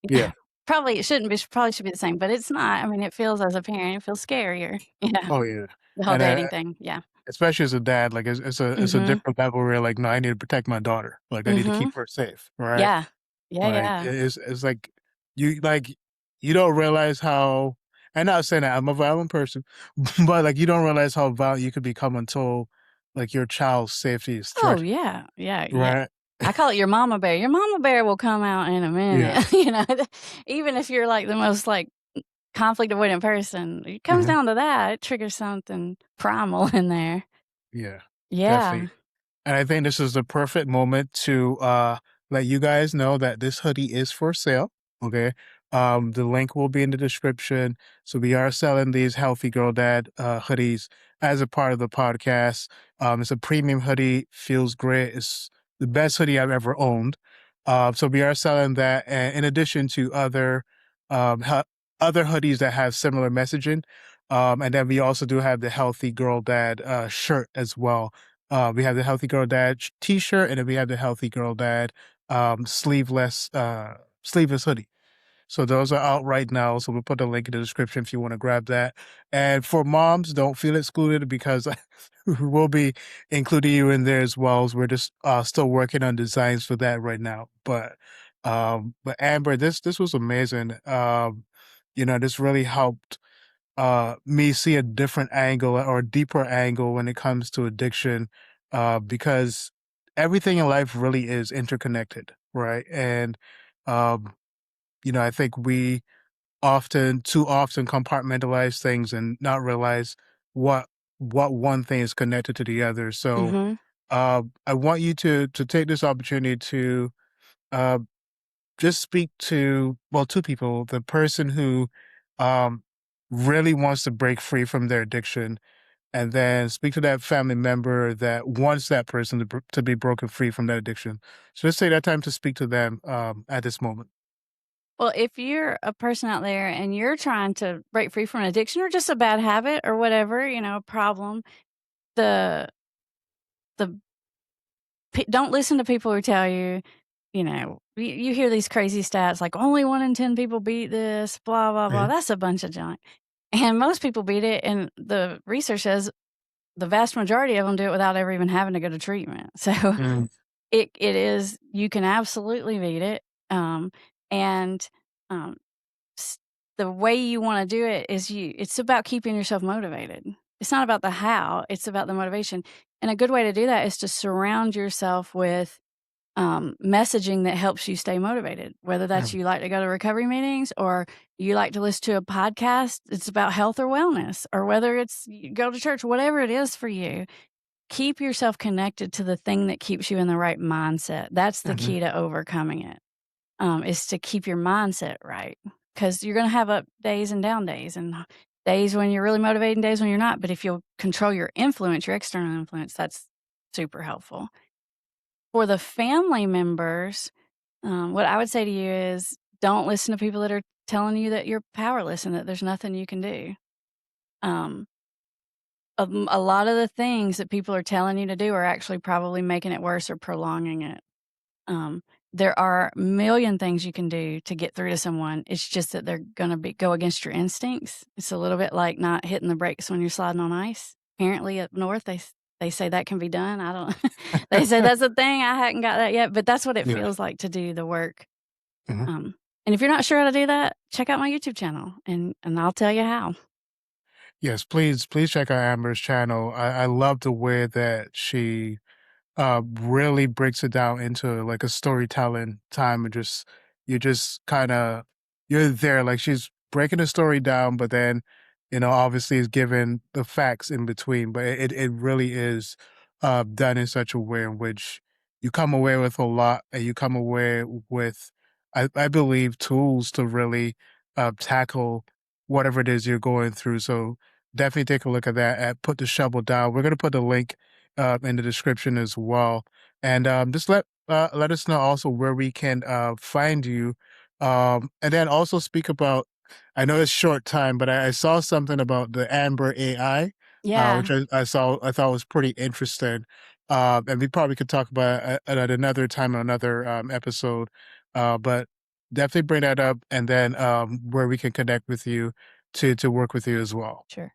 Yeah. Probably it shouldn't be, probably should be the same, but it's not. I mean, it feels as a parent, it feels scarier. Yeah. Oh yeah. The whole And dating thing. Yeah. especially as a dad, like it's a Mhm. different level where like, no, I need to protect my daughter. Like I need to keep Mhm. her safe, right? Yeah. Yeah, Like yeah. it's like you don't realize how. I'm not saying that I'm a violent person, but like you don't realize how violent you could become until like your child's safety is Oh, threatened, yeah. Yeah, yeah. right? I call it your mama bear. Your mama bear will come out in a Yeah. minute, even if you're, like, the most, like, conflict avoidant person. It comes Hmm. down to that, it triggers something primal in there. Yeah. Yeah. Definitely. And I think this is the perfect moment to let you guys know that this hoodie is for sale. Okay. The link will be in the description. So we are selling these Healthy Girl Dad hoodies as a part of the podcast. It's a premium hoodie, feels great. It's the best hoodie I've ever owned. So we are selling that, and in addition to um, hu- other hoodies that have similar messaging. And then we also do have the Healthy Girl Dad shirt as well. We have the Healthy Girl Dad T-shirt, and then we have the Healthy Girl Dad sleeveless hoodie. So those are out right now. So we'll put the link in the description if you want to grab that. And for moms, don't feel excluded because we will be including you in there as well. As we're just still working on designs for that right now. But Amber, this was amazing. This really helped me see a different angle or a deeper angle when it comes to addiction, because everything in life really is interconnected, right? And um, I think we too often compartmentalize things and not realize what one thing is connected to the other. So Mhm. I want you to take this opportunity to uh, just speak to, well, two people: the person who um, really wants to break free from their addiction, and then speak to that family member that wants that person to be broken free from that addiction. So let's take that time to speak to them at this moment. Well, if you're a person out there and you're trying to break free from an addiction or just a bad habit or whatever, problem, the the don't listen to people who tell you, you hear these crazy stats like only 1 in 10 people beat this, blah blah blah. Mhm. That's a bunch of junk. And most people beat it, and the research says the vast majority of them do it without ever even having to go to treatment. So Mm, it is, you can absolutely beat it. And um, s- the way you want to do it is it's about keeping yourself motivated. It's not about the how, it's about the motivation. And a good way to do that is to surround yourself with messaging that helps you stay motivated, whether that's mm, you like to go to recovery meetings or you like to listen to a podcast. It's about health or wellness, or whether it's you go to church, whatever it is for you. Keep yourself connected to the thing that keeps you in the right mindset. That's the mhm. key to overcoming it, is to keep your mindset right. Because you're going to have up days and down days, and days when you're really motivated and days when you're not. But if you'll control your influence, your external influence, that's super helpful. For the family members, what I would say to you is don't listen to people that are telling you that you're powerless and that there's nothing you can do. Um, a lot of the things that people are telling you to do are actually probably making it worse or prolonging it. Um, there are a million things you can do to get through to someone. It's just that they're going to go against your instincts. It's a little bit like not hitting the brakes when you're sliding on ice. Apparently, up north, they say that can be done. I don't. They say that's a thing. I hadn't got that yet, but that's what it Yeah. feels like to do the work. Mhm. Um, and if you're not sure how to do that, check out my YouTube channel, and I'll tell you how. Yes, please check out Amber's channel. I love the way that she really breaks it down into like a storytelling time, and just kind of, you're there, like she's breaking the story down, but then obviously is given the facts in between, but it really is done in such a way in which you come away with a lot, and you come away with, I believe, tools to really tackle whatever it is you're going through. So definitely take a look at that at Put the Shovel Down. We're going to put the link in the description as well. And just let us know also where we can find you. And then also speak about, I know it's short time, but I saw something about the Amber AI. Yeah, which I thought was pretty interesting. And we probably could talk about it at another time, on another episode. But definitely bring that up, and then where we can connect with you to work with you as well. sure.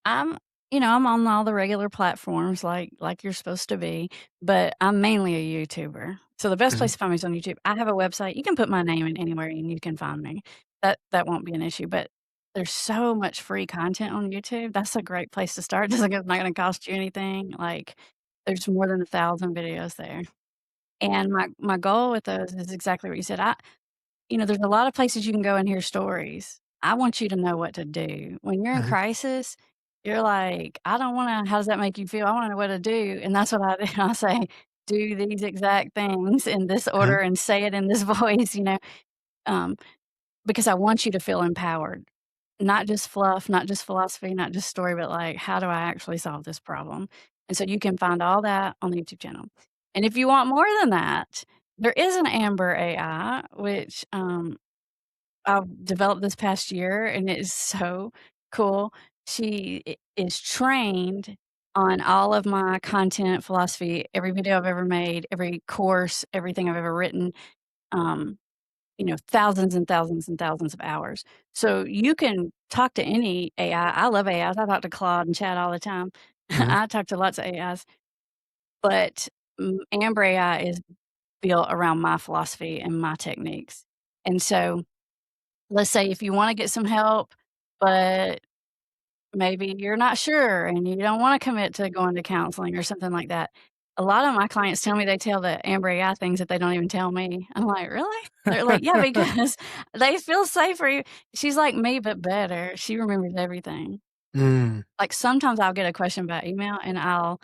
I'm I'm on all the regular platforms like you're supposed to be, but I'm mainly a YouTuber. So the best Mhm. place to find me is on YouTube. I have a website. You can put my name in anywhere and you can find me. That won't be an issue, but there's so much free content on YouTube. That's a great place to start. It's not gonna cost you anything. Like, there's more than 1,000 videos there. And my goal with those is exactly what you said. There's a lot of places you can go and hear stories. I want you to know what to do. When you're in Mhm. crisis, you're like, "I don't wanna how does that make you feel? I wanna know what to do." And that's what I do. I say, "Do these exact things in this Mhm. order and say it in this voice," um, because I want you to feel empowered. Not just fluff, not just philosophy, not just story, but like, how do I actually solve this problem? And so you can find all that on the YouTube channel. And if you want more than that, there is an Amber AI, which, I've developed this past year, and it is so cool. She is trained on all of my content philosophy, every video I've ever made, every course, everything I've ever written, um, thousands and thousands and thousands of hours. So you can talk to any AI. I love AIs. I talk to Claude and Chat all the time. Mhm. I talk to lots of AIs, but Amber AI is built around my philosophy and my techniques. And so let's say if you wanna get some help, but maybe you're not sure and you don't wanna commit to going to counseling or something like that. A lot of my clients tell me they tell the Amber AI things that they don't even tell me. I'm like, "Really?" They're like, "Yeah, because they feel safer." She's like me, but better. She remembers everything. Mm. Like, sometimes I'll get a question by email, and I'll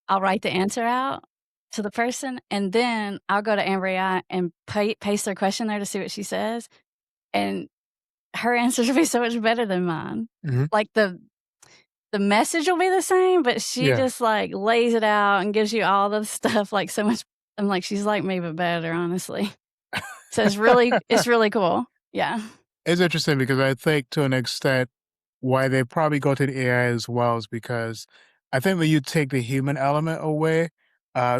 write the answer out to the person, and then I'll go to Amber AI and paste their question there to see what she says, and her answers will be so much better than mine. Mhm. Like, the message will be the same, but she Yeah. just, like, lays it out and gives you all the stuff, like, so much. I'm like, "She's like me, but better, honestly." So it's really cool. Yeah. It's interesting because I think, to an extent, why they probably go to the AI as well is because I think when you take the human element away,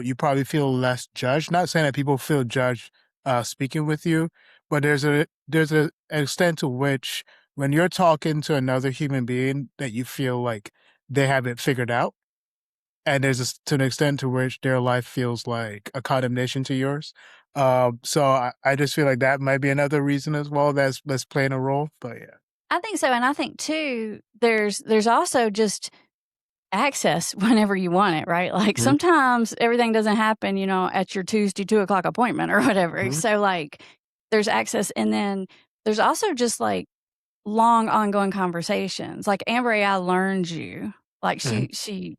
you probably feel less judged. Not saying that people feel judged speaking with you, but there's a extent to which, when you're talking to another human being, that you feel like they have it figured out, and to an extent to which their life feels like a condemnation to yours. So I just feel like that might be another reason as well that's playing a role. But yeah. I think so, and I think too, there's also just access whenever you want it, right? Like, Mhm. sometimes everything doesn't happen, at your Tuesday 2 o'clock appointment or whatever. Mhm. So, like, there's access, and then there's also just, like, long ongoing conversations. Like, Amber AI learns you. Like, Mhm. she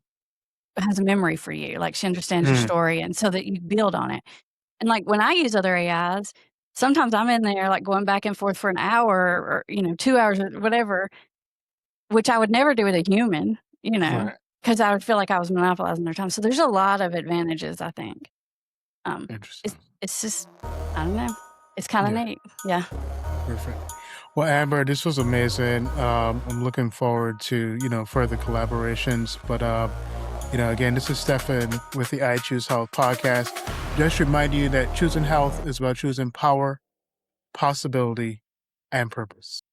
has a memory for you. Like, she understands your Mhm. story, and so that you build on it. And, like, when I use other AIs, sometimes I'm in there, like, going back and forth for an hour or, 2 hours or whatever, which I would never do with a human, Right. because I would feel like I was monopolizing their time. So there's a lot of advantages, I think. It's Interesting. it's just I don't know. It's kinda Yeah. neat. Yeah. Perfect. Well, Amber, this was amazing. I'm looking forward to further collaborations. But again, this is Stefan with the I Choose Health podcast. Just remind you that choosing health is about choosing power, possibility, and purpose.